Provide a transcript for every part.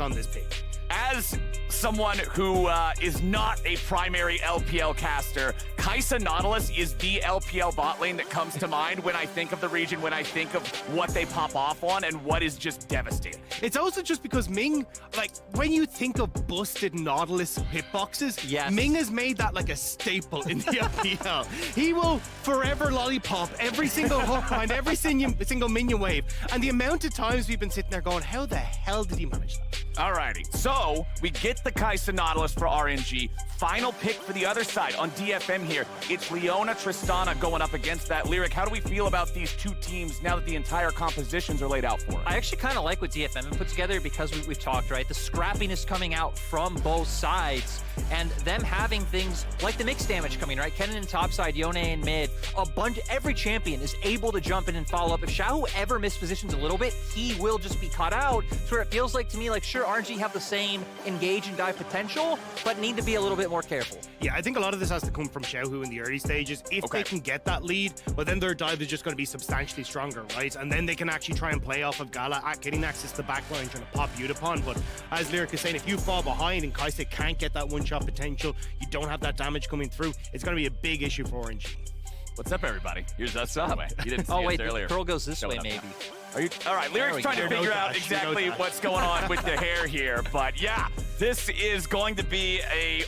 on this pick. As someone who is not a primary LPL caster, Kai'Sa Nautilus is the LPL bot lane that comes to mind when I think of the region, when I think of what they pop off on and what is just devastating. It's also just because Ming, like, when you think of busted Nautilus hitboxes, yes. Ming has made that like a staple in the LPL. He will forever lollipop every single hook behind every single minion wave. And the amount of times we've been sitting there going, how the hell did he manage that? Alrighty, so we get the Kai'Sa Nautilus for RNG. Final pick for the other side on DFM here. It's Leona Tristana going up against that Lyric. How do we feel about these two teams now that the entire compositions are laid out for us? I actually kind of like what DFM have put together because we've talked, right? The scrappiness coming out from both sides and them having things like the mixed damage coming, right? Kennen in top side, Yone in mid. Every champion is able to jump in and follow up. If Xiaohu ever mispositions a little bit, he will just be caught out. So it feels like to me, like, sure, RNG have the same engage and dive potential, but need to be a little bit more careful. Yeah, I think a lot of this has to come from Xiaohu in the early stages. If they can get that lead, well, then their dive is just going to be substantially stronger, right? And then they can actually try and play off of Gala at getting access to the backline, trying to pop Yutapon. But as Lyric is saying, if you fall behind and Kai'Sa can't get that one-shot potential, you don't have that damage coming through, it's going to be a big issue for RNG. What's up, everybody? Here's us anyway. You didn't see oh, wait, us earlier. the curl goes this way, maybe. Are you, all right, Lyric's trying to figure out exactly what's going on with the hair here. But yeah, this is going to be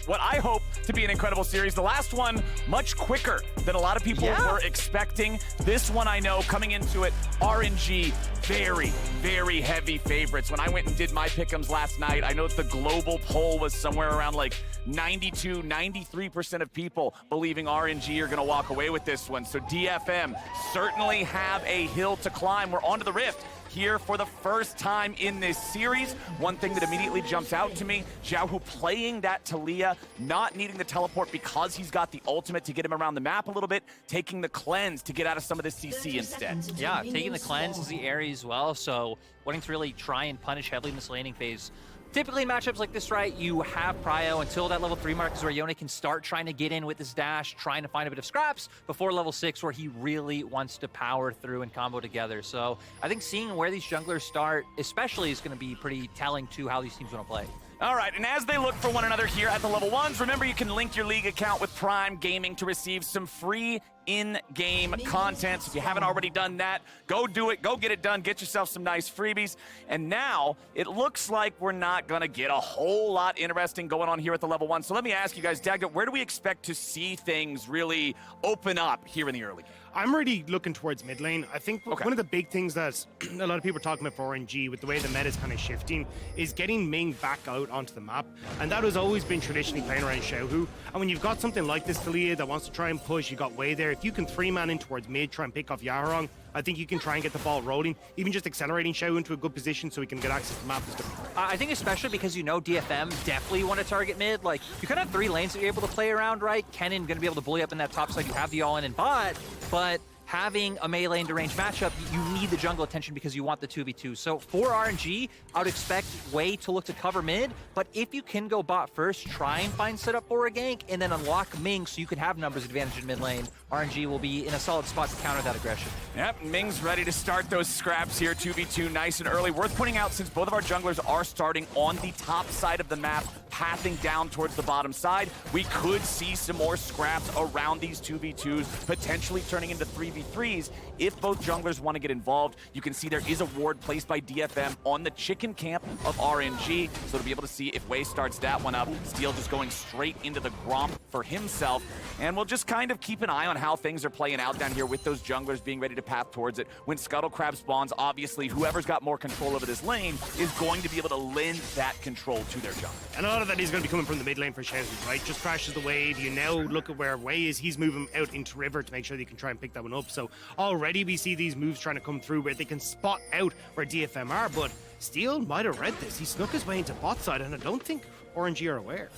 what I hope to be an incredible series. The last one, much quicker than a lot of people were expecting. This one, I know, coming into it, RNG, very, very heavy favorites. When I went and did my pick'ems last night, I know that the global poll was somewhere around like 92, 93% of people believing RNG are going to walk away with this one. So DFM certainly have a hill to climb. We're onto the Rift here for the first time in this series. One thing that immediately jumps out to me, Xiaohu playing that Taliyah, not needing the teleport because he's got the ultimate to get him around the map a little bit, taking the cleanse to get out of some of this CC instead. Yeah, taking the cleanse is the area as well, so wanting to really try and punish heavily in this laning phase. Typically in matchups like this, right, you have prio until that level 3 mark is where Yone can start trying to get in with his dash, trying to find a bit of scraps before level 6 where he really wants to power through and combo together. So I think seeing where these junglers start especially is going to be pretty telling to how these teams want to play. All right, and as they look for one another here at the level 1s, remember you can link your league account with Prime Gaming to receive some free in-game content. So if you haven't already done that, go do it, go get it done, get yourself some nice freebies. And now it looks like we're not gonna get a whole lot interesting going on here at the level 1. So let me ask you guys, Dagda, where do we expect to see things really open up here in the early game? I'm really looking towards mid lane. I think one of the big things that a lot of people are talking about for RNG with the way the meta is kind of shifting is getting Ming back out onto the map. And that has always been traditionally playing around Xiaohu. And when you've got something like this Taliyah that wants to try and push, you got Wei there. If you can 3-man in towards mid, try and pick off Yaharong, I think you can try and get the ball rolling. Even just accelerating Xiaohu into a good position so he can get access to the map is good. I think especially because you know DFM definitely want to target mid. Like, you kind of have 3 lanes that you're able to play around, right? Kennen going to be able to bully up in that top side. You have the all-in and bot, but having a melee and range matchup, you need the jungle attention because you want the 2v2. So for RNG, I would expect Wei to look to cover mid, but if you can go bot first, try and find setup for a gank, and then unlock Ming so you can have numbers advantage in mid lane. RNG will be in a solid spot to counter that aggression. Yep, Ming's ready to start those scraps here, 2v2, nice and early. Worth pointing out, since both of our junglers are starting on the top side of the map, pathing down towards the bottom side, we could see some more scraps around these 2v2s, potentially turning into 3v3s if both junglers want to get involved. You can see there is a ward placed by DFM on the chicken camp of RNG, so to be able to see if Wei starts that one up, Steel just going straight into the Gromp for himself, and we'll just kind of keep an eye on how things are playing out down here with those junglers being ready to path towards it. When Scuttle Crab spawns, obviously whoever's got more control over this lane is going to be able to lend that control to their jungle. And a lot of that is going to be coming from the mid lane for Xiaohu, right? Just crashes the wave. You now look at where Wei is. He's moving out into river to make sure they can try and pick that one up. So already we see these moves trying to come through where they can spot out where DFM are, but Steel might have read this. He snuck his way into bot side, and I don't think RNG are aware.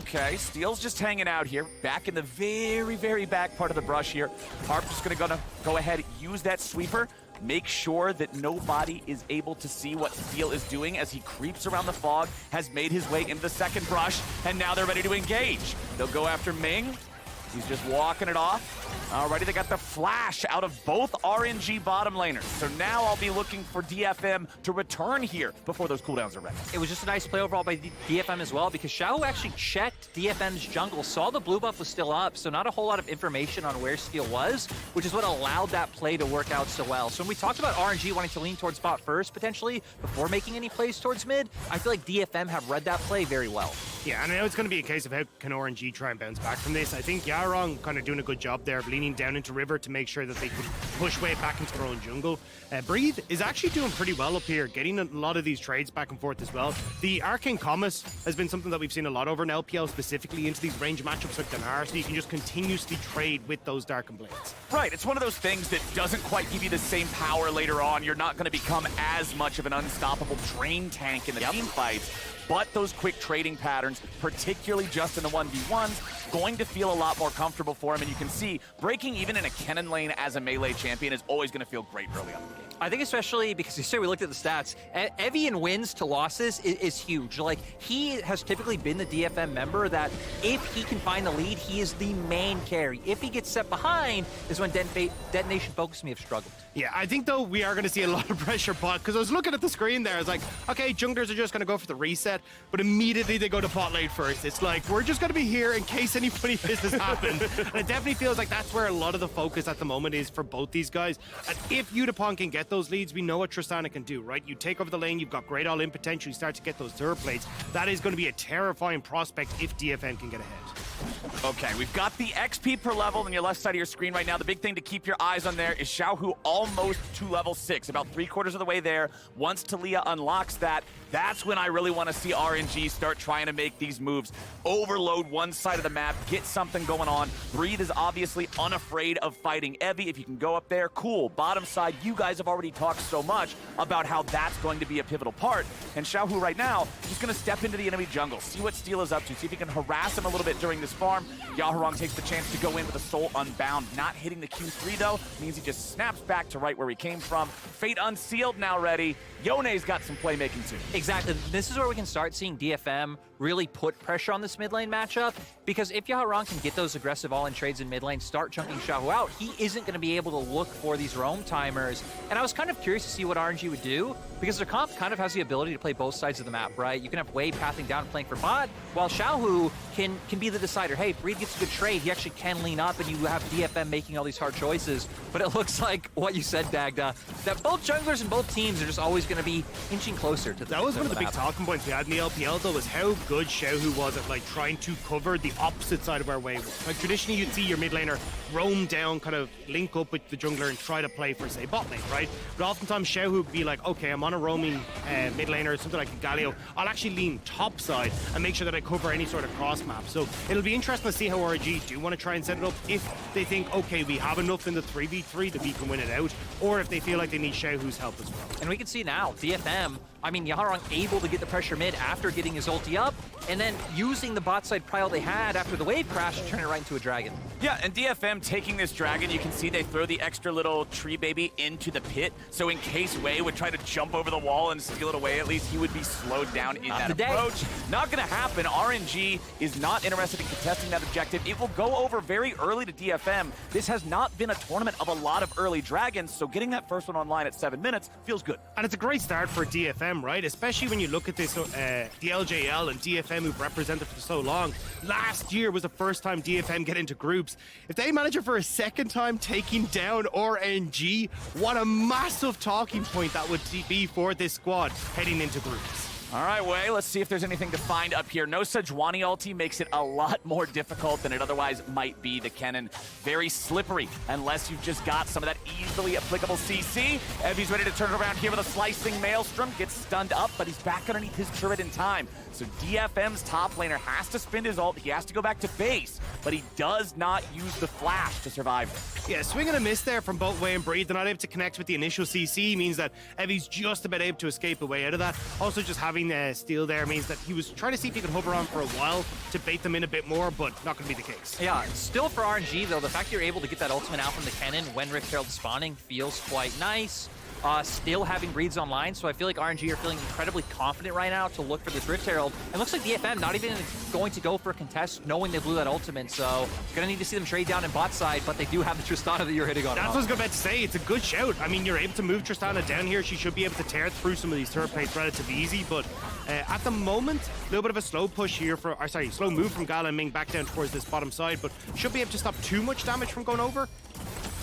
Okay, Steel's just hanging out here, back in the very, very back part of the brush here. Harp just gonna go ahead, use that sweeper, make sure that nobody is able to see what Steel is doing as he creeps around the fog, has made his way into the second brush, and now they're ready to engage. They'll go after Ming. He's just walking it off. Alrighty, they got the flash out of both RNG bottom laners. So now I'll be looking for DFM to return here before those cooldowns are ready. It was just a nice play overall by DFM as well, because Xiaohu actually checked DFM's jungle, saw the blue buff was still up, so not a whole lot of information on where Steel was, which is what allowed that play to work out so well. So when we talked about RNG wanting to lean towards bot first, potentially, before making any plays towards mid, I feel like DFM have read that play very well. Yeah, and I know it's going to be a case of how can RNG try and bounce back from this. I think Yaharong kind of doing a good job there of leaning down into river to make sure that they could push way back into their own jungle. Breathe is actually doing pretty well up here, getting a lot of these trades back and forth as well. The Arcane Comet has been something that we've seen a lot over in LPL, specifically into these range matchups like Dinar, so you can just continuously trade with those Darken Blades. Right, it's one of those things that doesn't quite give you the same power later on. You're not going to become as much of an unstoppable drain tank in the team fights. But those quick trading patterns, particularly just in the 1v1s, going to feel a lot more comfortable for him. And you can see breaking even in a Kennen lane as a melee champion is always going to feel great early on in the game. I think especially because you say we looked at the stats, Evi in wins to losses is huge. Like, he has typically been the DFM member that if he can find the lead, he is the main carry. If he gets set behind is when DetonatioN FocusMe have struggled. Yeah, I think though we are going to see a lot of pressure bot, because I was looking at the screen there, I was like, okay, junglers are just going to go for the reset, but immediately they go to bot lane first. It's like, we're just going to be here in case any funny business happens. And it definitely feels like that's where a lot of the focus at the moment is for both these guys. And if Yutapon can get those leads, we know what Tristana can do, right? You take over the lane, you've got great all-in potential, you start to get those third plates. That is going to be a terrifying prospect if DFM can get ahead. Okay, we've got the XP per level on your left side of your screen right now. The big thing to keep your eyes on there is Xiaohu almost to level 6, about 3/4 of the way there. Once Taliyah unlocks that, that's when I really want to see RNG start trying to make these moves. Overload one side of the map, get something going on. Breathe is obviously unafraid of fighting Evi. If you can go up there, cool. Bottom side, you guys have already talked so much about how that's going to be a pivotal part. And Xiaohu right now is going to step into the enemy jungle, see what Steel is up to, see if he can harass him a little bit during this farm. Yaharong takes the chance to go in with a soul unbound. Not hitting the Q3 though, means he just snaps back to right where he came from. Fate Unsealed now ready. Yone's got some playmaking too. Exactly. This is where we can start seeing DFM really put pressure on this mid lane matchup, because if Yaharong can get those aggressive all-in trades in mid lane, start chunking Xiaohu out, he isn't going to be able to look for these roam timers. And I was kind of curious to see what RNG would do, because their comp kind of has the ability to play both sides of the map, right? You can have Wei pathing down and playing for bot, while Xiaohu can be the decider. Hey, Breathe gets a good trade, he actually can lean up, and you have DFM making all these hard choices. But it looks like what you said, Dagda, that both junglers and both teams are just always going to be inching closer to the That was one of the big map. talking points we had in the LPL, though, was how good Xiaohu was at like trying to cover the opposite side of where Wei was. Like traditionally, you'd see your mid laner roam down, kind of link up with the jungler and try to play for, say, bot lane, right? But oftentimes Xiaohu would be like, okay, I'm on a roaming mid laner, something like a Galio. I'll actually lean top side and make sure that I cover any sort of cross map. So it'll be interesting to see how RNG do want to try and set it up, if they think, okay, we have enough in the 3v3 that we can win it out, or if they feel like they need Xiaohu's help as well. And we can see now, DFM, I mean, Yaharong able to get the pressure mid after getting his ulti up, and then using the bot side prile they had after the wave crash to turn it right into a dragon. Yeah, and DFM taking this dragon, you can see they throw the extra little tree baby into the pit, so in case Wei would try to jump over the wall and steal it away, at least he would be slowed down in that approach. Not gonna happen. RNG is not interested in contesting that objective. It will go over very early to DFM. This has not been a tournament of a lot of early dragons, so getting that first one online at 7 minutes feels good. And it's a great start for DFM, right? Especially when you look at this, the LJL and DFM who've represented for so long. Last year was the first time DFM get into groups. If they manage it for a second time taking down RNG, what a massive talking point that would be for this squad heading into groups. All right, Wei, let's see if there's anything to find up here. No Sejuani ulti makes it a lot more difficult than it otherwise might be. The Kennen, very slippery unless you've just got some of that easily applicable CC. Evi's ready to turn it around here with a slicing maelstrom. Gets stunned up, but he's back underneath his turret in time. So DFM's top laner has to spend his ult. He has to go back to base, but he does not use the flash to survive. Yeah, swing and a miss there from both Wei and Breathe. They're not able to connect with the initial CC, means that Evi's just about able to escape away out of that. Also, just having Steel there means that he was trying to see if he could hover on for a while to bait them in a bit more, but not going to be the case. Yeah, still for RNG, though, the fact you're able to get that ultimate out from the Kennen when Rift Herald is spawning feels quite nice. still having Breathes online, so I feel like RNG are feeling incredibly confident right now to look for this Rift Herald. And looks like DFM not even going to go for a contest, knowing they blew that ultimate, so gonna need to see them trade down in bot side, but they do have the Tristana that you're hitting on. That's what I was going to say. It's a good shout. I mean, you're able to move Tristana down here. She should be able to tear through some of these turret plates relatively easy, but at the moment, a little bit of a slow push here slow move from Gala and Ming back down towards this bottom side, but should be able to stop too much damage from going over.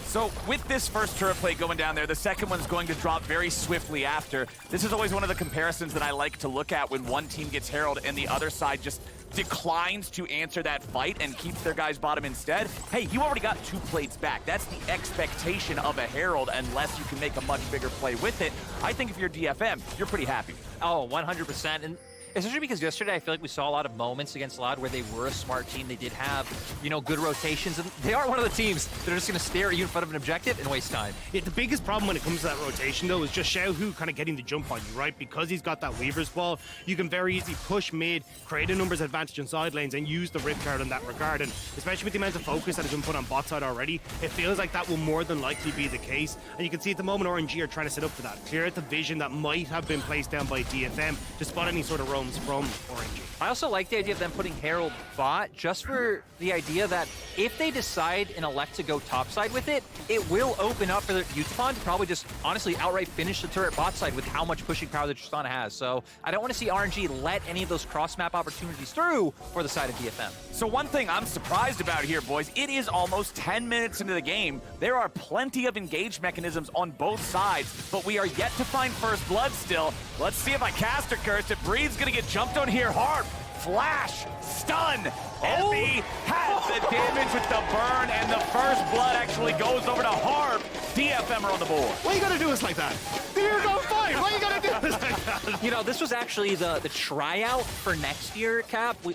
So with this first turret plate going down there, the second one's going to drop very swiftly after. This is always one of the comparisons that I like to look at when one team gets Herald and the other side just declines to answer that fight and keeps their guys bottom instead. Hey, you already got 2 plates back. That's the expectation of a Herald unless you can make a much bigger play with it. I think if you're DFM, you're pretty happy. Oh, 100%. And especially because yesterday I feel like we saw a lot of moments against Loud where they were a smart team. They did have, you know, good rotations, and they are one of the teams that are just going to stare at you in front of an objective and waste time. Yeah, the biggest problem when it comes to that rotation, though, is just Xiaohu kind of getting the jump on you, right? Because he's got that Weaver's Ball, you can very easily push mid, create a numbers advantage on side lanes, and use the Rift Guard in that regard. And especially with the amount of focus that has been put on bot side already, it feels like that will more than likely be the case. And you can see at the moment RNG are trying to set up for that. Clear out the vision that might have been placed down by DFM to spot any sort of roams from RNG. I also like the idea of them putting Herald bot just for the idea that if they decide and elect to go topside with it, it will open up for the Yutapon to probably just honestly outright finish the turret bot side with how much pushing power the Tristana has. So I don't want to see RNG let any of those cross-map opportunities through for the side of DFM. So one thing I'm surprised about here, boys, it is almost 10 minutes into the game. There are plenty of engage mechanisms on both sides, but we are yet to find first blood still. Let's see if I cast a curse. If Breathe's gonna get jumped on here. Harp, flash, stun. Evi has the damage with the burn, and the first blood actually goes over to Harp. DFM are on the board. Why you gotta do us like that? You're going fine. Why you gotta do us like that? You know, this was actually the tryout for next year, Cap. We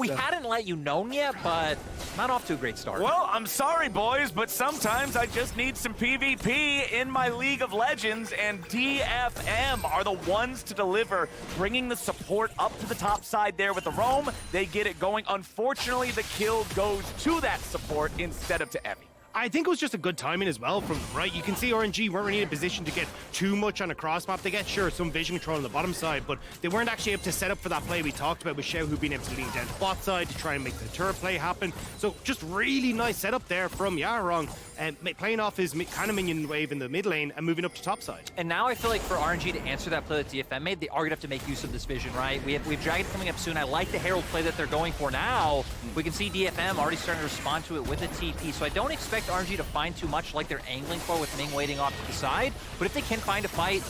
hadn't let you know yet, but not off to a great start. Well, I'm sorry, boys, but sometimes I just need some PvP in my League of Legends, and DFM are the ones to deliver, bringing the support up to the top side there with the roam. They get it going. Unfortunately, the kill goes to that support instead of to Evi. I think it was just a good timing as well from them, right? You can see RNG weren't really in a position to get too much on a cross map. They get, sure, some vision control on the bottom side, but they weren't actually able to set up for that play we talked about with Xiaohu being able to lean down to bot side to try and make the turret play happen. So just really nice setup there from Yaharong, and playing off his kind of minion wave in the mid lane and moving up to top side. And now I feel like for RNG to answer that play that DFM made, they are gonna have to make use of this vision, right? We have Dragon coming up soon. I like the Herald play that they're going for now. We can see DFM already starting to respond to it with a TP, so I don't expect RNG to find too much like they're angling for with Ming waiting off to the side. But if they can find a fight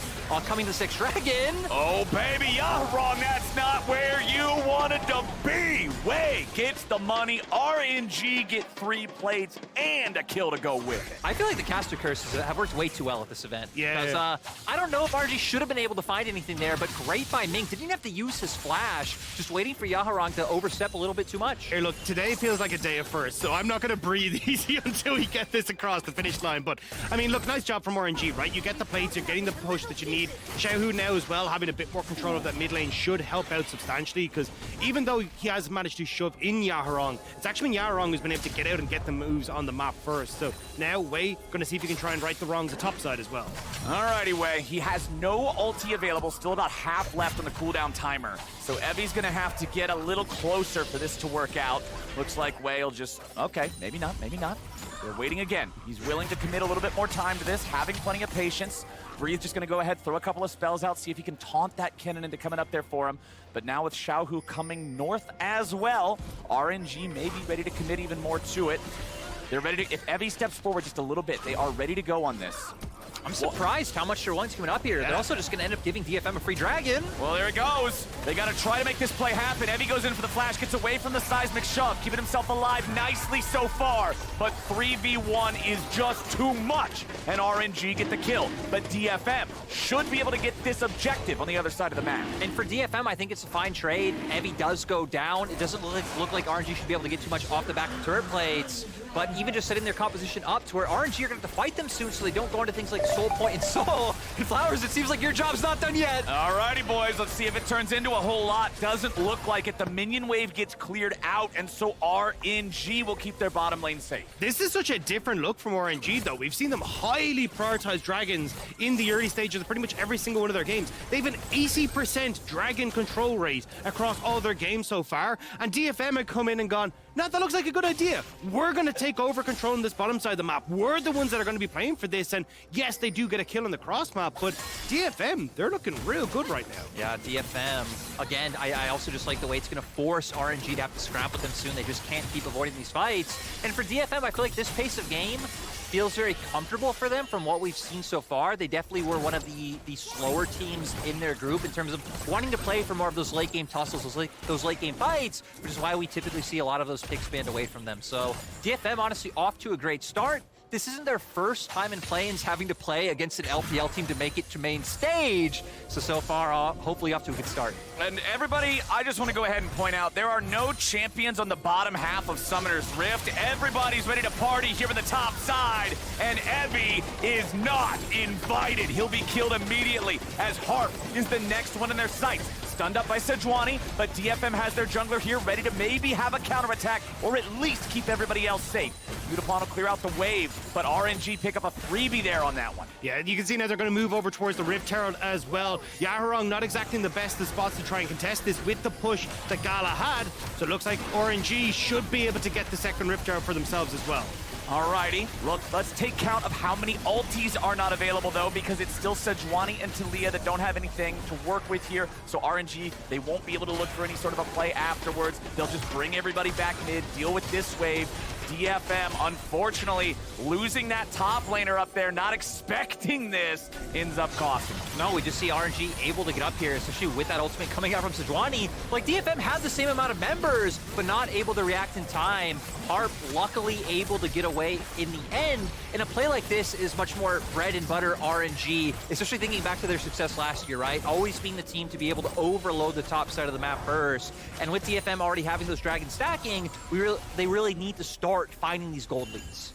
coming to 6 Dragon... Oh, baby, Yaharong, that's not where you wanted to be. Wei gets the money. RNG get 3 plates and a kill to go with it. I feel like the caster curses have worked way too well at this event. Yeah. Because I don't know if RNG should have been able to find anything there, but great by Ming. Didn't even have to use his flash, just waiting for Yaharong to overstep a little bit too much. Hey, look, today feels like a day of first, so I'm not going to breathe easy until we get this across the finish line. But, I mean, look, nice job from RNG, right? You get the plates, you're getting the push that you need. Xiaohu now as well, having a bit more control of that mid lane should help out substantially, because even though he has managed to shove in Yaharong, it's actually been Yaharong who's been able to get out and get the moves on the map first. So now Wei going to see if he can try and right the wrongs at top side as well. Alrighty, Wei. He has no ulti available, still about half left on the cooldown timer. So Evi's going to have to get a little closer for this to work out. Looks like Wei will just, okay, maybe not, maybe not. They're waiting again. He's willing to commit a little bit more time to this, having plenty of patience. Breathe just going to go ahead, throw a couple of spells out, see if he can taunt that Kennen into coming up there for him. But now with Xiaohu coming north as well, RNG may be ready to commit even more to it. They're ready to, if Evi steps forward just a little bit, they are ready to go on this. I'm surprised how much they're willing to come up here. Yeah. They're also just going to end up giving DFM a free dragon. Well, there it goes. They got to try to make this play happen. Evi goes in for the flash, gets away from the seismic shove, keeping himself alive nicely so far. But 3v1 is just too much, and RNG get the kill. But DFM should be able to get this objective on the other side of the map. And for DFM, I think it's a fine trade. Evi does go down. It doesn't look like RNG should be able to get too much off the back of turret plates. But even just setting their composition up to where RNG are going to have to fight them soon so they don't go into things like Soul Point and Soul. And Flowers, it seems like your job's not done yet. Alrighty, boys, let's see if it turns into a whole lot. Doesn't look like it. The minion wave gets cleared out, and so RNG will keep their bottom lane safe. This is such a different look from RNG, though. We've seen them highly prioritize dragons in the early stages of pretty much every single one of their games. They have an 80% dragon control rate across all their games so far, and DFM had come in and gone, no, that looks like a good idea. We're going to take over controlling this bottom side of the map. We're the ones that are going to be playing for this, and yes, they do get a kill on the cross map, but DFM, they're looking real good right now. Yeah, DFM, again, I also just like the way it's going to force RNG to have to scrap with them soon. They just can't keep avoiding these fights. And for DFM, I feel like this pace of game feels very comfortable for them from what we've seen so far. They definitely were one of the slower teams in their group in terms of wanting to play for more of those late game tussles, those late game fights, which is why we typically see a lot of those picks banned away from them. So DFM honestly off to a great start. This isn't their first time in play-ins having to play against an LPL team to make it to main stage. So far, hopefully off to a good start. And everybody, I just want to go ahead and point out, there are no champions on the bottom half of Summoner's Rift. Everybody's ready to party here on the top side, and Evi is not invited. He'll be killed immediately as Harp is the next one in their sights. Stunned up by Sejuani, but DFM has their jungler here ready to maybe have a counterattack or at least keep everybody else safe. Yutapon will clear out the wave, but RNG pick up a freebie there on that one. Yeah, you can see now they're going to move over towards the Rift Herald as well. Yaharong not exactly in the best of spots to try and contest this with the push that Gala had, so it looks like RNG should be able to get the second Rift Herald for themselves as well. Alrighty, look, let's take count of how many ultis are not available though, because it's still Sejuani and Taliyah that don't have anything to work with here. So RNG, they won't be able to look for any sort of a play afterwards. They'll just bring everybody back mid, deal with this wave. DFM, unfortunately, losing that top laner up there, not expecting this, ends up costing them. No, we just see RNG able to get up here, especially with that ultimate coming out from Sejuani. Like, DFM has the same amount of members, but not able to react in time. Harp luckily able to get away in the end, and a play like this is much more bread and butter RNG, especially thinking back to their success last year, right? Always being the team to be able to overload the top side of the map first. And with DFM already having those dragons stacking, they really need to start finding these gold leads.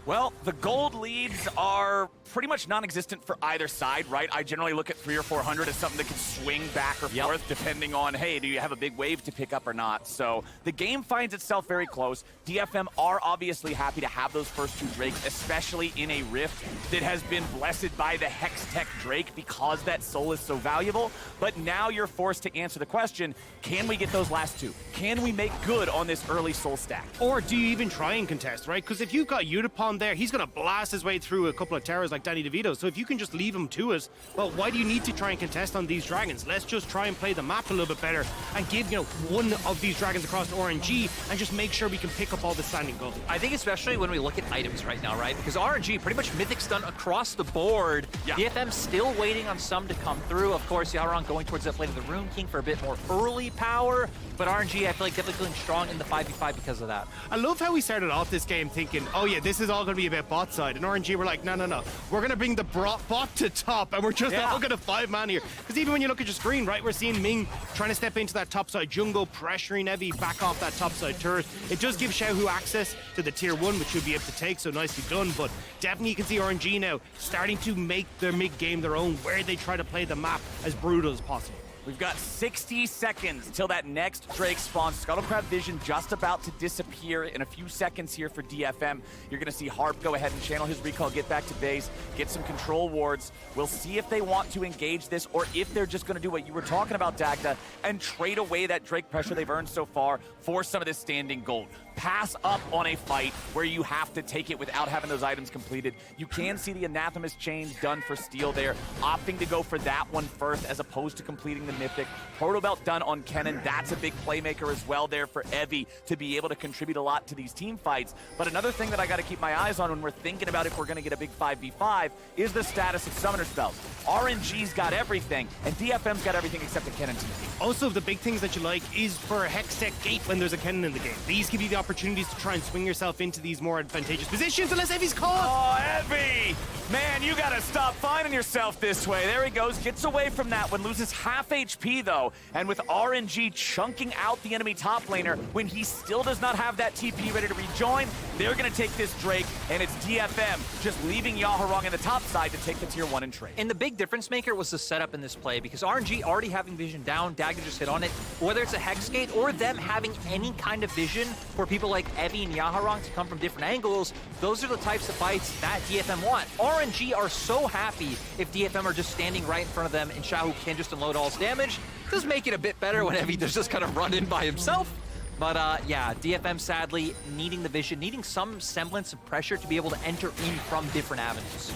Well, the gold leads are pretty much non-existent for either side, right? I generally look at 300 or 400 as something that can swing back or forth depending on, hey, do you have a big wave to pick up or not? So the game finds itself very close. DFM are obviously happy to have those first two Drakes, especially in a Rift that has been blessed by the Hex Tech Drake because that soul is so valuable. But now you're forced to answer the question, can we get those last two? Can we make good on this early soul stack? Or do you even try and contest, right? Because if you've got Yutapon there, he's going to blast his way through a couple of towers like Danny DeVito. So if you can just leave him to us, well, why do you need to try and contest on these dragons? Let's just try and play the map a little bit better and give, one of these dragons across to RNG and just make sure we can pick up all the standing gold. I think especially when we look at items right now, right? Because RNG, pretty much Mythic's done across the board. Yeah. DFM still waiting on some to come through. Of course, Yaharong going towards that lane of the Rune King for a bit more early power. But RNG, I feel like definitely feeling strong in the 5v5 because of that. I love how we started off this game thinking, oh yeah, this is all going to be about bot side. And RNG were like, no. We're going to bring the bot to top. And we're just all going to 5-man here. Because even when you look at your screen, right, we're seeing Ming trying to step into that top side jungle, pressuring Evi back off that top side turret. It does give Xiaohu access to the tier 1, which should be able to take, so nicely done. But definitely you can see RNG now starting to make their mid-game their own, where they try to play the map as brutal as possible. We've got 60 seconds till that next Drake spawns. Scuttlecrab vision just about to disappear in a few seconds here for DFM. You're going to see Harp go ahead and channel his recall, get back to base, get some control wards. We'll see if they want to engage this or if they're just going to do what you were talking about, Dagda, and trade away that Drake pressure they've earned so far for some of this standing gold. Pass up on a fight where you have to take it without having those items completed. You can see the Anathema's chain done for Steel there, opting to go for that one first as opposed to completing the Mythic. Proto Belt done on Kennen. That's a big playmaker as well there for Evi to be able to contribute a lot to these team fights. But another thing that I got to keep my eyes on when we're thinking about if we're going to get a big 5v5 is the status of summoner spells. RNG's got everything, and DFM's got everything except a Kennen TP. Also, the big things that you like is for a Hex Tech Gate when there's a Kennen in the game. These give you the opportunity opportunities to try and swing yourself into these more advantageous positions unless Evi's caught. Oh, Evi! Man, you gotta stop finding yourself this way. There he goes, gets away from that one, loses half HP though. And with RNG chunking out the enemy top laner when he still does not have that TP ready to rejoin, they're gonna take this Drake, and it's DFM just leaving Yaharong in the top side to take the tier 1 and trade. And the big difference maker was the setup in this play, because RNG already having vision down, Dagger just hit on it, whether it's a Hex Gate or them having any kind of vision for people like Evi and Yaharong to come from different angles, those are the types of fights that DFM want. RNG are so happy if DFM are just standing right in front of them and Xiaohu can just unload all his damage. Does make it a bit better when Evi does just kind of run in by himself. But yeah, DFM sadly needing the vision, needing some semblance of pressure to be able to enter in from different avenues.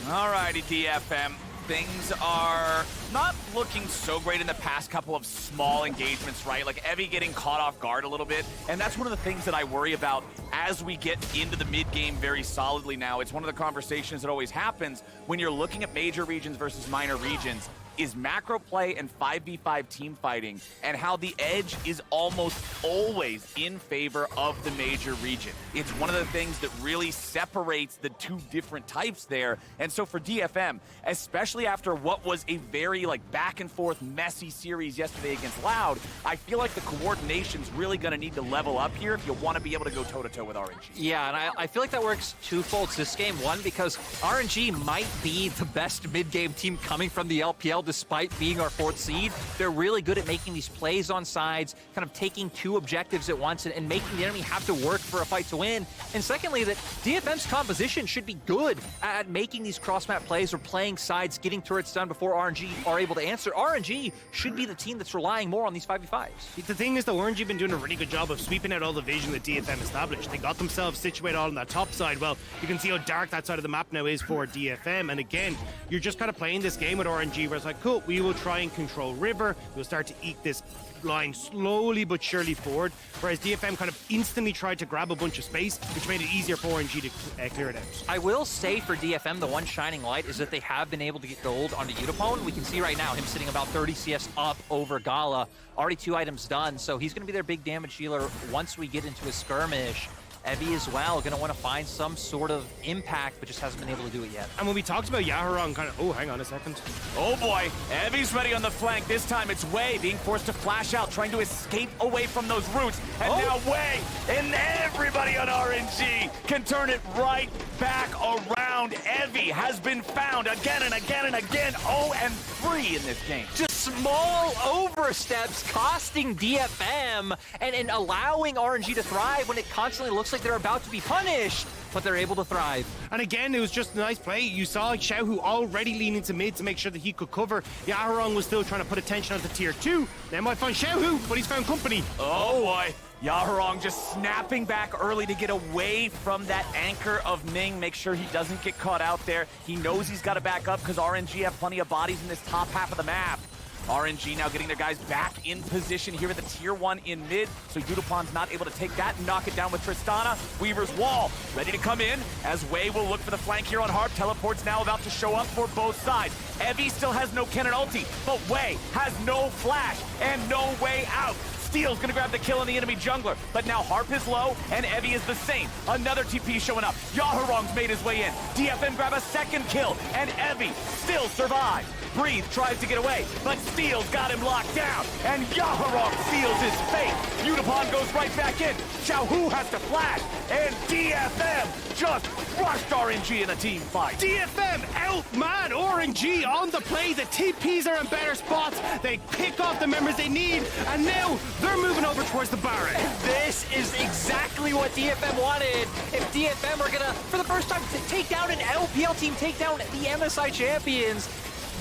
Alrighty, DFM. Things are not looking so great in the past couple of small engagements, right? Like Evi getting caught off guard a little bit. And that's one of the things that I worry about as we get into the mid-game very solidly now. It's one of the conversations that always happens when you're looking at major regions versus minor regions, is macro play and 5v5 team fighting, and how the edge is almost always in favor of the major region. It's one of the things that really separates the two different types there. And so for DFM, especially after what was a very back and forth messy series yesterday against Loud, I feel like the coordination's really gonna need to level up here if you want to be able to go toe-to-toe with RNG. Yeah, and I feel like that works twofold this game. One, because RNG might be the best mid-game team coming from the LPL despite being our 4th seed. They're really good at making these plays on sides, kind of taking 2 objectives at once and making the enemy have to work for a fight to win. And secondly, that DFM's composition should be good at making these cross-map plays or playing sides, getting turrets done before RNG are able to answer. RNG should be the team that's relying more on these 5v5s. The thing is, though, RNG have been doing a really good job of sweeping out all the vision that DFM established. They got themselves situated all on that top side. Well, you can see how dark that side of the map now is for DFM. And again, you're just kind of playing this game with RNG where it's like, cool, we will try and control river. We'll start to eke this line slowly but surely forward, whereas DFM kind of instantly tried to grab a bunch of space, which made it easier for RNG to clear it out. I will say for DFM, the one shining light is that they have been able to get gold onto Yutapon. We can see right now him sitting about 30 CS up over Gala. Already 2 items done, so he's going to be their big damage dealer once we get into a skirmish. Evi as well, going to want to find some sort of impact, but just hasn't been able to do it yet. And when we talked about Yaharong, kind of, oh, hang on a second. Oh boy, Evi's ready on the flank. This time it's Wei being forced to flash out, trying to escape away from those roots. And now Wei and everybody on RNG can turn it right back around. Evi has been found again and again and again. 0-3 in this game. Just small oversteps costing DFM and allowing RNG to thrive when it constantly looks like they're about to be punished, but they're able to thrive. And again, it was just a nice play. You saw Xiaohu already leaning to mid to make sure that he could cover. Yaharong was still trying to put attention onto tier 2. They might find Xiaohu, but he's found company. Oh boy. Yaharong just snapping back early to get away from that anchor of Ming, make sure he doesn't get caught out there. He knows he's got to back up because RNG have plenty of bodies in this top half of the map. RNG now getting their guys back in position here at the tier 1 in mid, so Yutapon's not able to take that and knock it down with Tristana. Weaver's wall ready to come in as Wei will look for the flank here on Harp. Teleport's now about to show up for both sides. Evi still has no Kennen ulti, but Wei has no flash and no way out. Steel's gonna grab the kill on the enemy jungler, but now Harp is low and Evi is the same. Another TP showing up. Yaharong's made his way in. DFM grab a second kill, and Evi still survives. Breathe tries to get away, but Steel's got him locked down, and Yaharong seals his fate. Yutapon goes right back in. Xiaohu has to flash, and DFM just crushed RNG in a team fight. DFM outman RNG on the play. The TPs are in better spots. They pick off the members they need, and now they're moving over towards the Baron. This is exactly what DFM wanted. If DFM are gonna, for the first time, take down an LPL team, take down the MSI champions,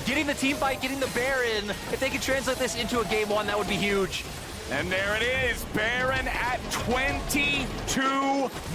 getting the team fight, getting the Baron, if they could translate this into a game 1, that would be huge. And there it is, Baron at 22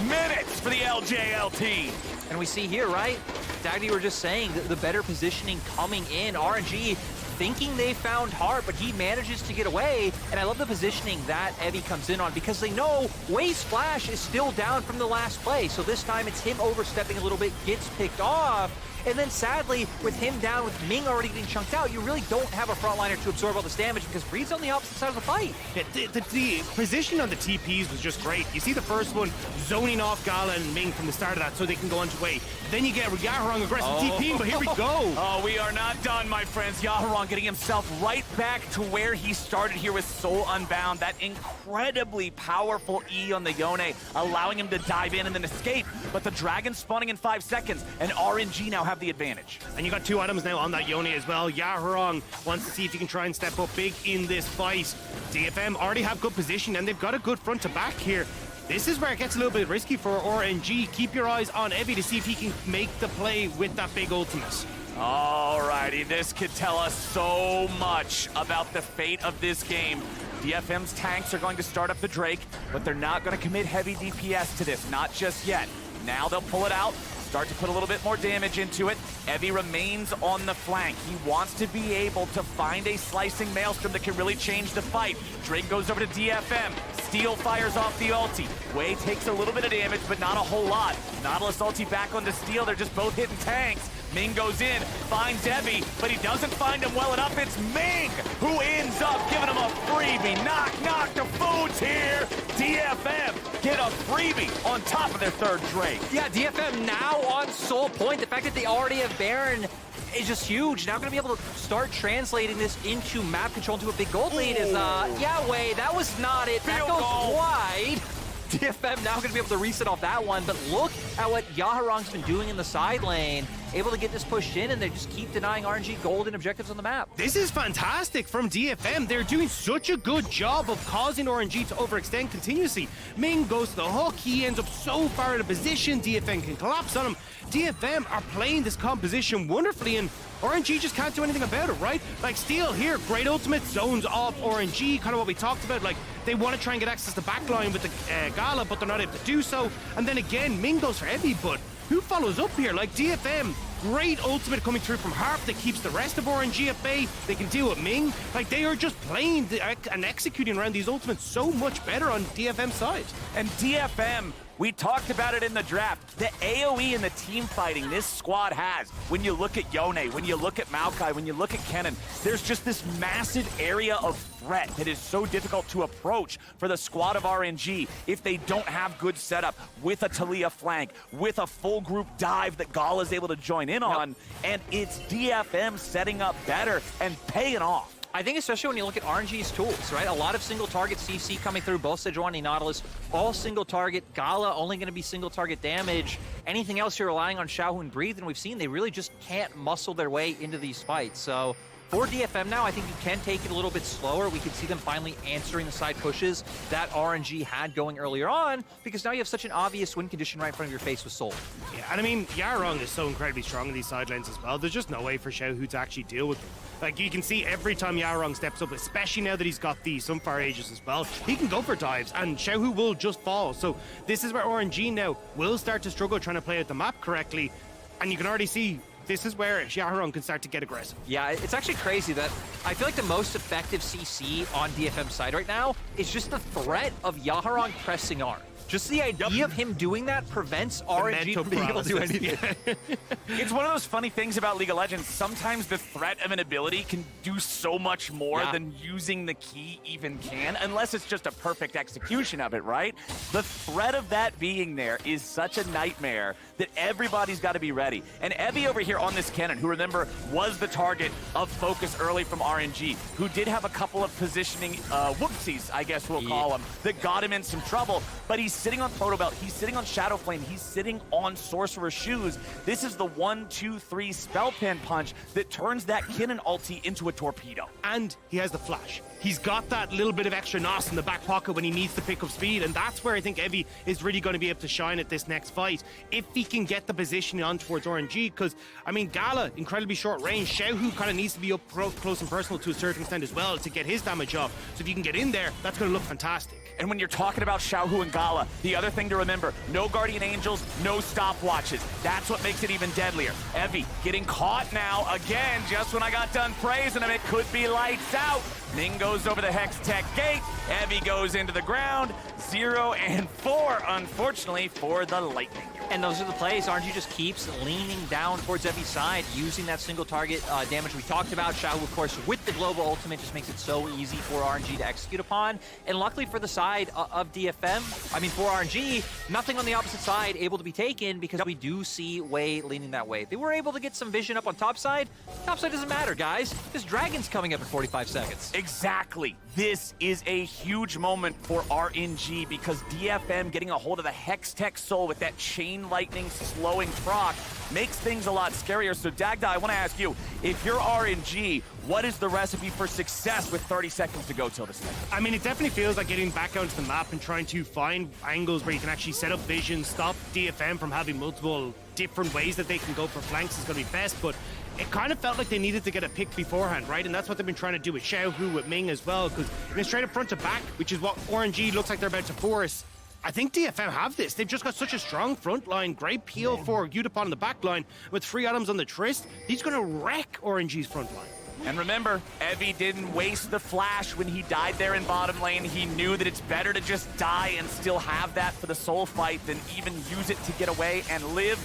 minutes for the LJLT. And we see here, right? Dagny were just saying that the better positioning coming in. RNG thinking they found Harp, but he manages to get away. And I love the positioning that Evi comes in on because they know Wei's flash is still down from the last play. So this time it's him overstepping a little bit, gets picked off. And then sadly, with him down, with Ming already getting chunked out, you really don't have a frontliner to absorb all this damage because Breeze's on the opposite side of the fight. Yeah, the position on the TPs was just great. You see the first one zoning off Gala and Ming from the start of that so they can go on to Wei. Then you get Yaharong aggressive TPing, but here we go. Oh, we are not done, my friends. Yaharong getting himself right back to where he started here with Soul Unbound. That incredibly powerful E on the Yone, allowing him to dive in and then escape. But the Dragon spawning in 5 seconds, and RNG now have the advantage. And you got 2 items now on that Yone as well. Yaharong wants to see if he can try and step up big in this fight. DFM already have good position, and they've got a good front to back here. This is where it gets a little bit risky for RNG. Keep your eyes on Evi to see if he can make the play with that big ultimate. Alrighty, this could tell us so much about the fate of this game. DFM's tanks are going to start up the Drake, but they're not going to commit heavy DPS to this, not just yet. Now they'll pull it out, start to put a little bit more damage into it. Evi remains on the flank. He wants to be able to find a slicing maelstrom that can really change the fight. Drake goes over to DFM. Steel fires off the ulti. Wei takes a little bit of damage, but not a whole lot. Nautilus ulti back onto Steel. They're just both hitting tanks. Ming goes in, finds Evi, but he doesn't find him well enough. It's Ming who ends up giving him a freebie. Knock, the food's here. DFM get a freebie on top of their third Drake. Yeah, DFM now on Soul Point. The fact that they already have Baron is just huge. Now going to be able to start translating this into map control into a big gold lead is, yeah, Wei, that was not it. That goes wide. DFM now going to be able to reset off that one, but look at what Yaharong's been doing in the side lane. Able to get this pushed in, and they just keep denying RNG gold and objectives on the map. This is fantastic from DFM. They're doing such a good job of causing RNG to overextend continuously. Ming goes to the hook. He ends up so far out of position. DFM can collapse on him. DFM are playing this composition wonderfully, and RNG just can't do anything about it, right? Like Steel here, great ultimate, zones off RNG, kind of what we talked about. Like, they want to try and get access to backline with the Gala, but they're not able to do so. And then again, Ming goes for Evi, but who follows up here? Like DFM, great ultimate coming through from Harp that keeps the rest of RNG at bay. They can deal with Ming. Like, they are just playing and executing around these ultimates so much better on DFM's side. And DFM, we talked about it in the draft. The AoE and the team fighting this squad has, when you look at Yone, when you look at Maokai, when you look at Kennen, there's just this massive area of threat that is so difficult to approach for the squad of RNG if they don't have good setup with a Taliyah flank, with a full group dive that Gala is able to join in on, and it's DFM setting up better and paying off. I think especially when you look at RNG's tools, right? A lot of single target CC coming through, both Sejuani, Nautilus, all single target. Gala only going to be single target damage. Anything else you're relying on Xiaohu and Breathe, and we've seen they really just can't muscle their way into these fights. So for DFM now, I think you can take it a little bit slower. We could see them finally answering the side pushes that RNG had going earlier on, because now you have such an obvious win condition right in front of your face with Soul. Yeah, and I mean, Yaharong is so incredibly strong in these side lanes as well. There's just no way for Xiaohu to actually deal with them. Like, you can see every time Yaharong steps up, especially now that he's got the Sunfire Aegis as well, he can go for dives, and Xiaohu will just fall. So this is where RNG now will start to struggle trying to play out the map correctly, and you can already see this is where Yaharong can start to get aggressive. Yeah, it's actually crazy that I feel like the most effective CC on DFM's side right now is just the threat of Yaharong pressing R. Just the idea of him doing that prevents RNG from being able to do anything. It's one of those funny things about League of Legends. Sometimes the threat of an ability can do so much more than using the key even can, unless it's just a perfect execution of it, right? The threat of that being there is such a nightmare that everybody's got to be ready. And Evi over here on this Kennen, who remember was the target of focus early from RNG, who did have a couple of positioning whoopsies, I guess we'll call them, that got him in some trouble, but he's sitting on Photo Belt, he's sitting on Shadow Flame, he's sitting on Sorcerer's Shoes. This is the 1-2-3 spell pan punch that turns that Kennen ulti into a torpedo. And he has the flash. He's got that little bit of extra nos in the back pocket when he needs to pick up speed, and that's where I think Evi is really going to be able to shine at this next fight, if he can get the positioning on towards RNG, because, I mean, Gala, incredibly short range. Xiaohu kind of needs to be up close and personal to a certain extent as well to get his damage off. So if you can get in there, that's going to look fantastic. And when you're talking about Xiaohu and Gala, the other thing to remember, no Guardian Angels, no stopwatches. That's what makes it even deadlier. Evi getting caught now again, just when I got done praising him, it could be lights out. Ming goes over the Hex Tech gate. Evi goes into the ground. 0 and 4, unfortunately, for the Lightning. And those are the plays. RNG just keeps leaning down towards Evi's side, using that single target damage we talked about. Xiaohu, of course, with the global ultimate just makes it so easy for RNG to execute upon. And luckily for the side of DFM, I mean for RNG, nothing on the opposite side able to be taken because we do see Wei leaning that way. They were able to get some vision up on top side. Top side doesn't matter, guys. This dragon's coming up in 45 seconds. Exactly. This is a huge moment for RNG because DFM getting a hold of the Hex Tech Soul with that Chain Lightning slowing proc makes things a lot scarier. So Dagda, I want to ask you, if you're RNG, what is the recipe for success with 30 seconds to go till this thing? I mean, it definitely feels like getting back onto the map and trying to find angles where you can actually set up vision, stop DFM from having multiple different ways that they can go for flanks is going to be best, but it kind of felt like they needed to get a pick beforehand, right? And that's what they've been trying to do with Xiaohu, with Ming as well, because in straight up front to back, which is what RNG looks like they're about to force, I think DFM have this. They've just got such a strong front line, great peel for Yutapon in the back line, with 3 items on the Trist. He's going to wreck RNG's front line. And remember, Evi didn't waste the flash when he died there in bottom lane. He knew that it's better to just die and still have that for the soul fight than even use it to get away and live.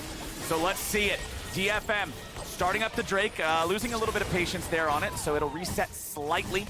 So let's see it. DFM starting up the Drake, losing a little bit of patience there on it, so it'll reset slightly.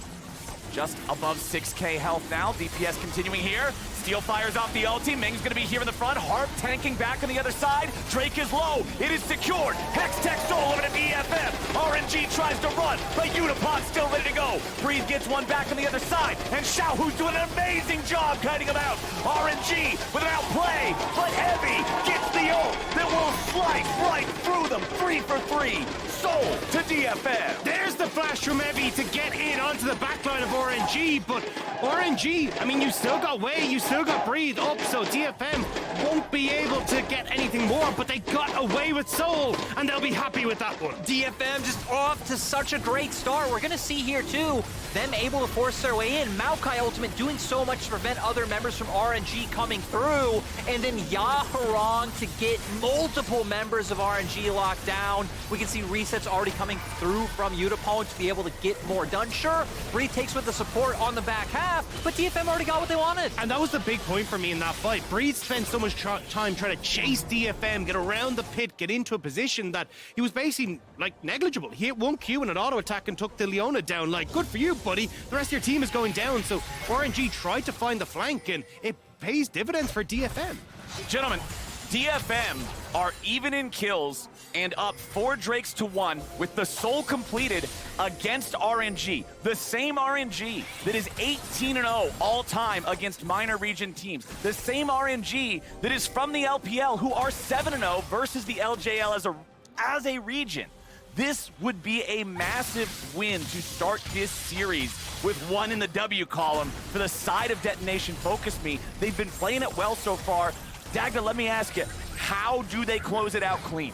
Just above 6k health now. DPS continuing here. Steel fires off the ulti. Ming's gonna be here in the front. Harp tanking back on the other side. Drake is low. It is secured. Hex Tech Soul over to DFM. RNG tries to run, but Yutapon still ready to go. Breathe gets one back on the other side, and Xiaohu's doing an amazing job kiting him out. RNG with an outplay, but Evi gets the ult that will slice right through them. 3 for 3. Soul to DFM. There's the flash from Evi to get in onto the backline of RNG, but RNG, I mean, you still got Wei, you still got Breathe up, so DFM won't be able to get anything more, but they got away with Soul, and they'll be happy with that one. DFM just off to such a great start. We're going to see here, too, them able to force their way in. Maokai ultimate doing so much to prevent other members from RNG coming through, and then Yaharong to get multiple members of RNG locked down. We can see resets already coming through from Yutapon to be able to get more done. Sure, Breathe takes with the support on the back half, but DFM already got what they wanted. And that was the big point for me in that fight. Breathe spent so much time trying to chase DFM, get around the pit, get into a position that he was basically, like, negligible. He hit 1Q in an auto attack and took the Leona down. Like, good for you, buddy. The rest of your team is going down, so RNG tried to find the flank, and it pays dividends for DFM. Gentlemen, DFM are even in kills and up 4 Drakes to 1 with the Soul completed against RNG. The same RNG that is 18-0 all-time against minor region teams. The same RNG that is from the LPL who are 7-0 versus the LJL as a region. This would be a massive win to start this series with 1 in the W column for the side of Detonation FocusMe. They've been playing it well so far. Dagda, let me ask you, how do they close it out clean?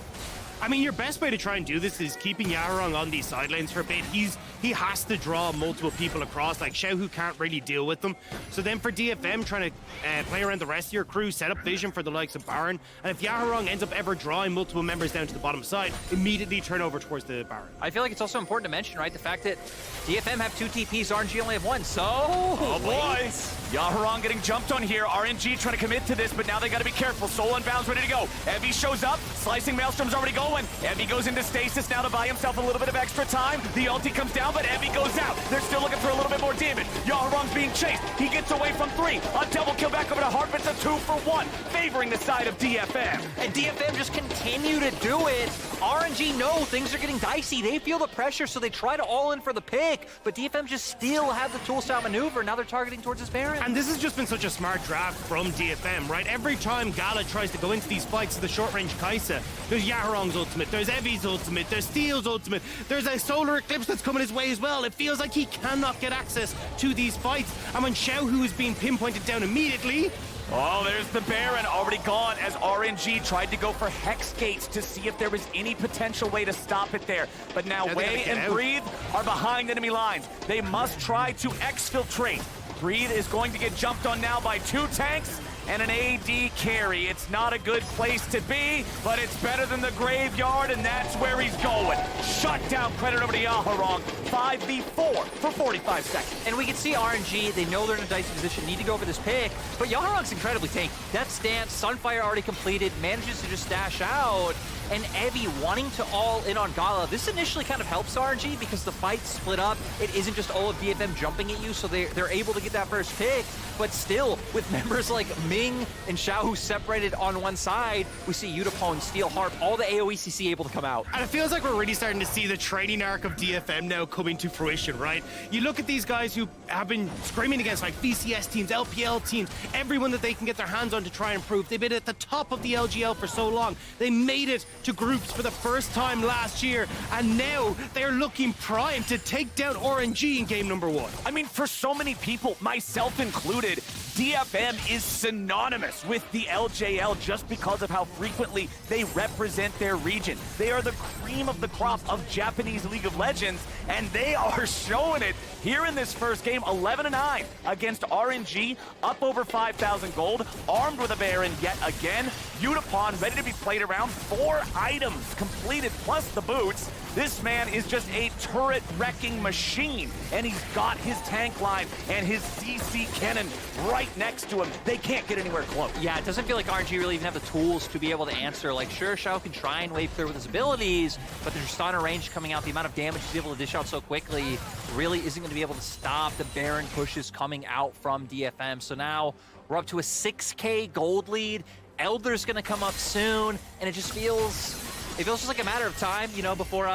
I mean, your best way to try and do this is keeping Yaharong on these sidelines for a bit. He has to draw multiple people across, like Xiaohu can't really deal with them. So then for DFM, trying to play around the rest of your crew, set up vision for the likes of Baron, and if Yaharong ends up ever drawing multiple members down to the bottom side, immediately turn over towards the Baron. I feel like it's also important to mention, right, the fact that DFM have 2 TPs, RNG only have 1, so... Oh boy! Yaharong getting jumped on here, RNG trying to commit to this, but now they gotta be careful. Soul Unbound's ready to go. Evi shows up, Slicing Maelstrom's already going. Evi goes into stasis now to buy himself a little bit of extra time. The ulti comes down, but Evi goes out. They're still looking for a little bit more damage. Yaharong's being chased. He gets away from 3. A double kill back over to Harp. It's a 2 for 1, favoring the side of DFM. And DFM just continue to do it. RNG know things are getting dicey. They feel the pressure, so they try to all in for the pick, but DFM just still have the tool-style maneuver. Now they're targeting towards his Baron. And this has just been such a smart draft from DFM, right? Every time Gala tries to go into these fights to the short-range Kai'Sa, there's Yaharong's ultimate, there's Evi's ultimate, there's Steel's ultimate, there's a solar eclipse that's coming his way as well. It feels like he cannot get access to these fights. And when Xiaohu is being pinpointed down immediately... Oh, there's the Baron already gone as RNG tried to go for Hex Gates to see if there was any potential way to stop it there. But now Wei and Breathe are behind enemy lines. They must try to exfiltrate. Breathe is going to get jumped on now by 2 tanks and an AD carry. It's not a good place to be, but it's better than the graveyard, and that's where he's going. Shut down, credit over to Yaharong. 5v4 for 45 seconds. And we can see RNG, they know they're in a dicey position, need to go for this pick, but Yaharong's incredibly tanky. That's dance. Sunfire already completed, manages to just dash out. And Evi wanting to all in on Gala. This initially kind of helps RNG because the fight split up. It isn't just all of DFM jumping at you, so they're able to get that first pick. But still, with members like Ming and Xiaohu separated on one side, we see Yutapon, steal Harp, all the AoE CC able to come out. And it feels like we're really starting to see the training arc of DFM now coming to fruition, right? You look at these guys who have been screaming against like VCS teams, LPL teams, everyone that they can get their hands on to try and improve. They've been at the top of the LGL for so long. They made it to groups for the first time last year, and now they're looking primed to take down RNG in game number 1. I mean, for so many people, myself included, DFM is synonymous with the LJL just because of how frequently they represent their region. They are the cream of the crop of Japanese League of Legends, and they are showing it here in this first game. 11-9 against RNG, up over 5,000 gold, armed with a Baron yet again. Yutapon ready to be played around. 4 items completed, plus the boots. This man is just a turret-wrecking machine, and he's got his tank line and his DC Kennen right next to him. They can't get anywhere close. Yeah, it doesn't feel like RNG really even have the tools to be able to answer. Like, sure, Xiao can try and wave clear with his abilities, but the Tristana range coming out, the amount of damage he's able to dish out so quickly really isn't going to be able to stop the Baron pushes coming out from DFM. So now we're up to a 6K gold lead. Elder's going to come up soon, and it just feels... It feels just like a matter of time, you know, before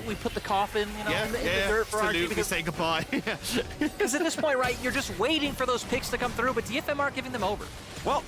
we put the coffin, you know, in the dirt for RNG. Because say goodbye. Because at this point, right, you're just waiting for those picks to come through, but DFM aren't giving them over. Well,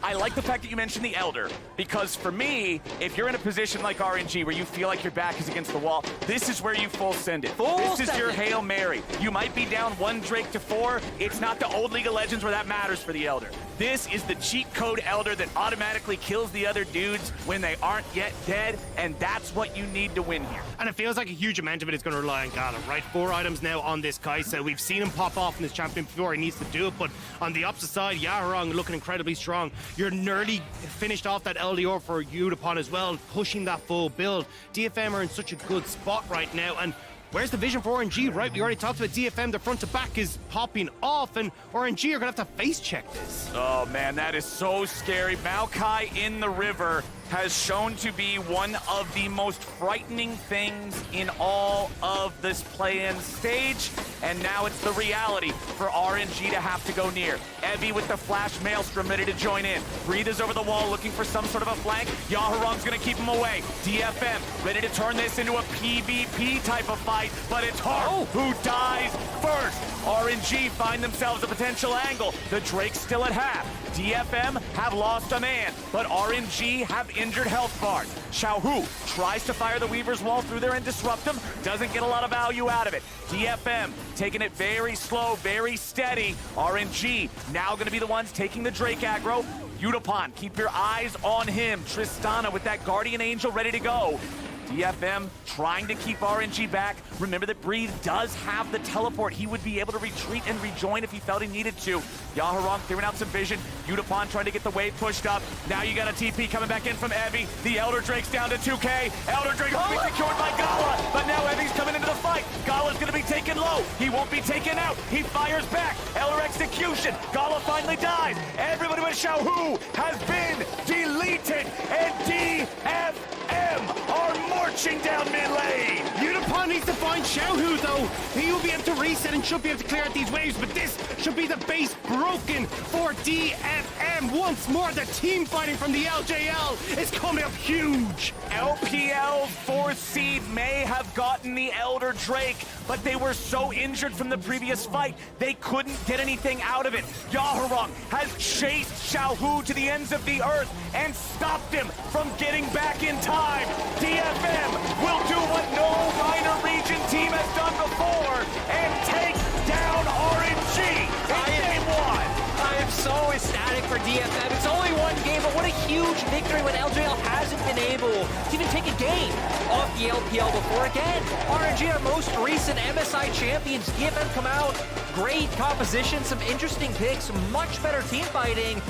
I like the fact that you mentioned the Elder, because for me, if you're in a position like RNG where you feel like your back is against the wall, this is where you full send it. This is your Hail Mary. You might be down 1 Drake to 4. It's not the old League of Legends where that matters for the Elder. This is the cheat code Elder that automatically kills the other dudes when they aren't yet dead, and that's what you need to win here. And it feels like a huge amount of it is going to rely on Gala, right? 4 items now on this Kai'Sa. We've seen him pop off in this champion before. He needs to do it, but on the opposite side, Yaharong looking incredibly strong. You're nearly finished off that LDR for Yutapon as well, pushing that full build. DFM are in such a good spot right now, and where's the vision for RNG, right? We already talked about DFM. The front to back is popping off, and RNG are going to have to face check this. Oh, man, that is so scary. Maokai in the river has shown to be one of the most frightening things in all of this play-in stage, and now it's the reality for RNG to have to go near. Evi with the flash maelstrom ready to join in. Breathe is over the wall looking for some sort of a flank. Yaharong's gonna keep him away. DFM ready to turn this into a PvP type of fight, but it's Harp who dies first. RNG find themselves a potential angle. The Drake's still at half. DFM have lost a man, but RNG have injured health bars. Xiaohu tries to fire the Weaver's Wall through there and disrupt him, doesn't get a lot of value out of it. DFM taking it very slow, very steady. RNG now going to be the ones taking the Drake aggro. Yutapon, keep your eyes on him. Tristana with that Guardian Angel ready to go. DFM trying to keep RNG back. Remember that Breathe does have the teleport. He would be able to retreat and rejoin if he felt he needed to. Yaharong clearing out some vision. Yutapon trying to get the wave pushed up. Now you got a TP coming back in from Evi. The Elder Drake's down to 2K. Elder Drake will be secured by Gala, but now Evi's coming into the fight. Gala's gonna be taken low. He won't be taken out. He fires back. Elder execution. Gala finally dies. Everybody with Xiaohu has been deleted, and DFM are marching down mid lane. Yutapon needs to find Xiaohu, though. He will be able to reset and should be able to clear out these waves, but this should be the base broken for DFM. Once more, the team fighting from the LJL is coming up huge. LPL 4th seed may have gotten the Elder Drake, but they were so injured from the previous fight, they couldn't get anything out of it. Yaharong has chased Xiaohu to the ends of the earth and stopped him from getting back in time. DFM will do what no minor region team has done before and take down RNG in game 1. I am so ecstatic for DFM. It's only 1 game, but what a huge victory when LJL hasn't been able to even take a game off the LPL before. Again, RNG, our most recent MSI champions. DFM come out, great composition, some interesting picks, much better team fighting.